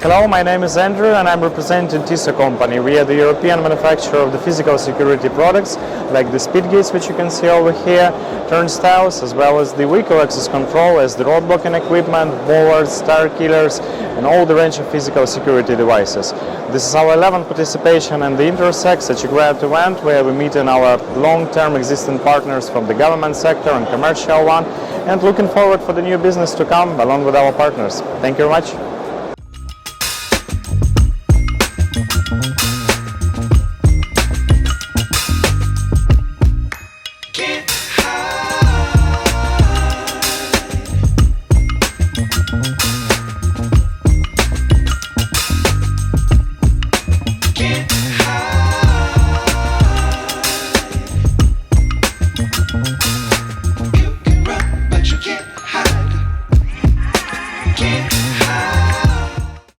Hello, my name is Andrew and I'm representing TiSO company. We are the European manufacturer of the physical security products like the speed gates, which you can see over here, turnstiles, as well as the vehicle access control, as the road blocking equipment, bollards, tirekillers, and all the range of physical security devices. This is our 11th participation in the Intersec, such a great event where we meet in our long-term existing partners from the government sector and commercial one, and looking forward for the new business to come along with our partners. Thank you very much.